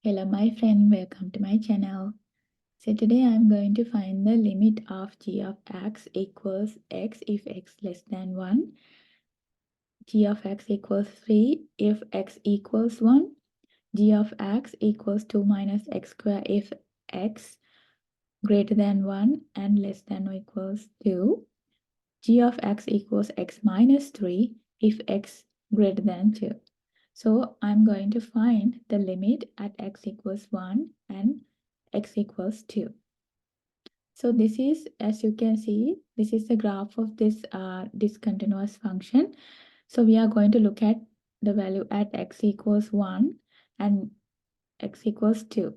Hello my friend, welcome to my channel. So today I'm going to find the limit of g of x equals x if x less than 1, g of x equals 3 if x equals 1, g of x equals 2 minus x squared if x greater than 1 and less than or equals 2, g of x equals x minus 3 if x greater than 2. So I'm going to find the limit at x equals 1 and x equals 2. So this is, as you can see, this is the graph of this discontinuous function. So we are going to look at the value at x equals 1 and x equals 2.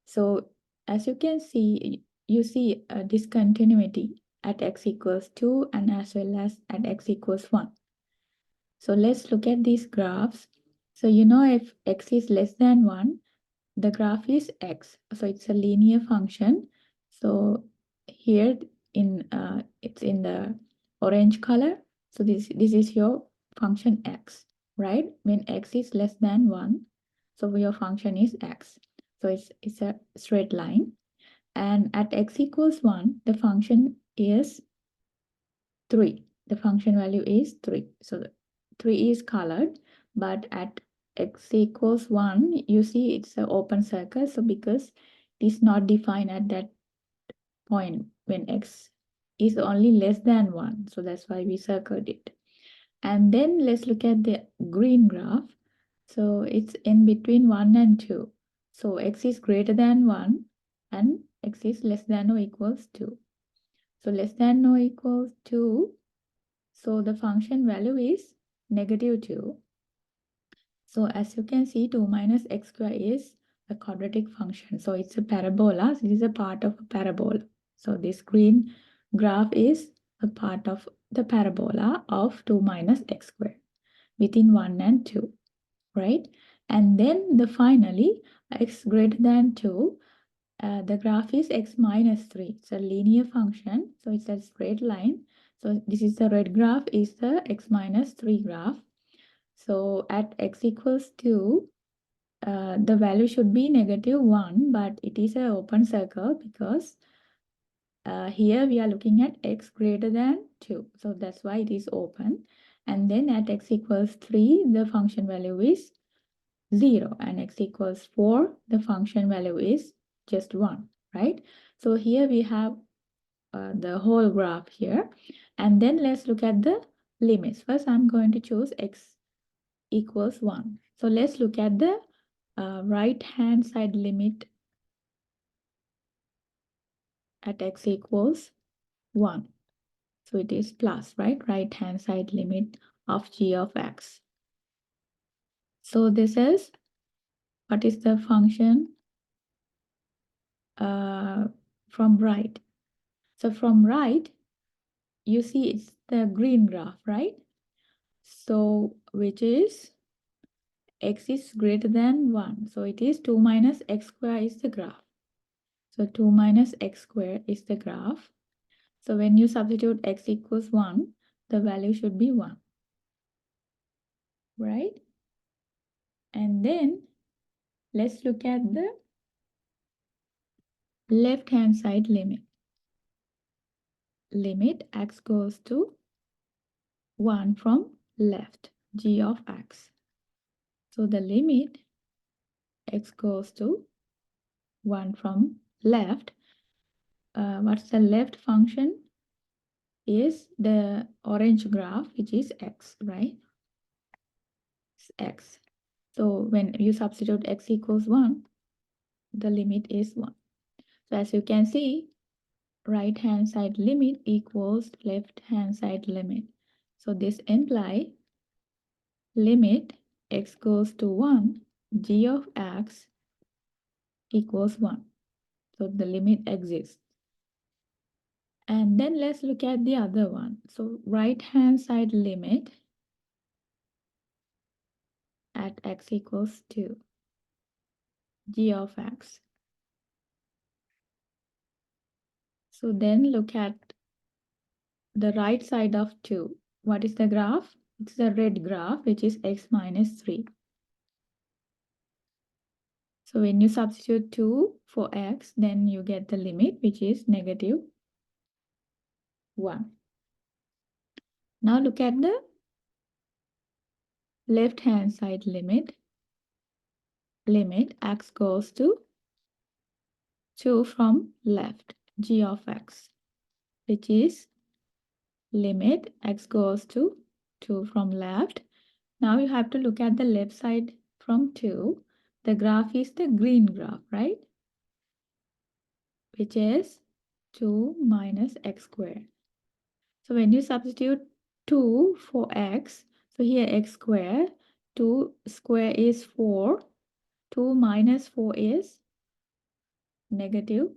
So as you can see, you see a discontinuity at x equals 2 and as well as at x equals 1. So let's look at these graphs. So you know if x is less than 1, the graph is x. So it's a linear function. So here it's in the orange color. So this is your function x, right? When x is less than 1, so your function is x. So it's a straight line. And at x equals 1, the function is 3. The function value is 3. So the 3 is colored, but at x equals 1, you see it's an open circle. So because it is not defined at that point when x is only less than 1. So that's why we circled it. And then let's look at the green graph. So it's in between 1 and 2. So x is greater than 1 and x is less than or equals 2. So less than or equals 2. So the function value is negative 2. So as you can see, 2 minus x squared is a quadratic function. So it's a parabola. This is a part of a parabola. So this green graph is a part of the parabola of 2 minus x squared within 1 and 2, right? And then finally, x greater than 2, the graph is x minus 3. It's a linear function. So it's a straight line. So this is the red graph is the x minus 3 graph. So at x equals 2, the value should be negative 1, but it is an open circle because here we are looking at x greater than 2. So that's why it is open. And then at x equals 3, the function value is 0. And x equals 4, the function value is just 1, right? So here we have the whole graph here. And then let's look at the limits. First, I'm going to choose x equals 1. So let's look at the right-hand side limit at x equals 1. So it is plus, right? Right-hand side limit of g of x. So this is, what is the function from right? So from right, you see it's the green graph, right? So which is x is greater than 1. So it is 2 minus x squared is the graph. So 2 minus x squared is the graph. So when you substitute x equals 1, the value should be 1, right? And then let's look at the left-hand side limit. Limit x goes to 1 from left, g of x. So the limit x goes to 1 from left. What's the left function? Is the orange graph, which is x, right? It's x. So when you substitute x equals 1, the limit is 1. So as you can see, right-hand side limit equals left-hand side limit. So this implies limit x goes to 1, g of x equals 1. So the limit exists. And then let's look at the other one. So right-hand side limit at x equals 2, g of x. So then look at the right side of 2. What is the graph? It's the red graph, which is x minus 3. So when you substitute 2 for x, then you get the limit, which is negative 1. Now look at the left-hand side limit. Limit x goes to 2 from left, g of x, which is limit x goes to 2 from left. Now you have to look at the left side from 2. The graph is the green graph, right? Which is 2 minus x squared. So when you substitute 2 for x, so here x squared, 2 square is 4, 2 minus 4 is negative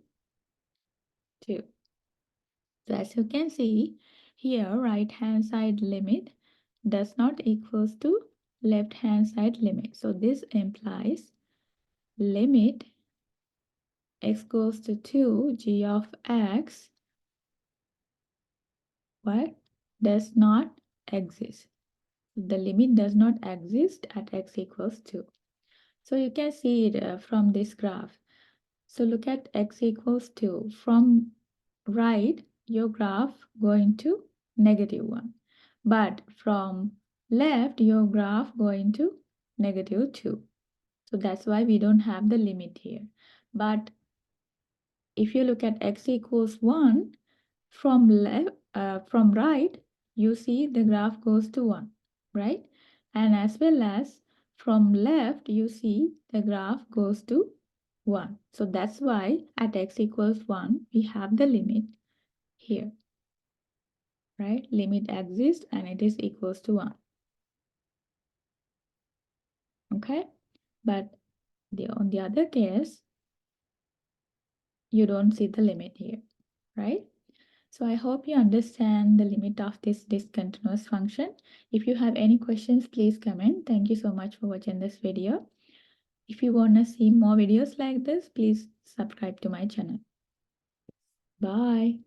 2. So as you can see, here right hand side limit does not equals to left hand side limit. So this implies limit x goes to 2 g of x what does not exist. The limit does not exist at x equals 2. So you can see it from this graph. So look at x equals 2. From right, your graph going to negative 1. But from left, your graph going to negative 2. So that's why we don't have the limit here. But if you look at x equals 1, from right, you see the graph goes to 1, right? And as well as from left, you see the graph goes to 1. So that's why at x equals 1, we have the limit here, right? Limit exists and it is equals to 1. Okay? But on the other case, you don't see the limit here, right? So I hope you understand the limit of this discontinuous function. If you have any questions, please comment. Thank you so much for watching this video. If you want to see more videos like this, please subscribe to my channel. Bye.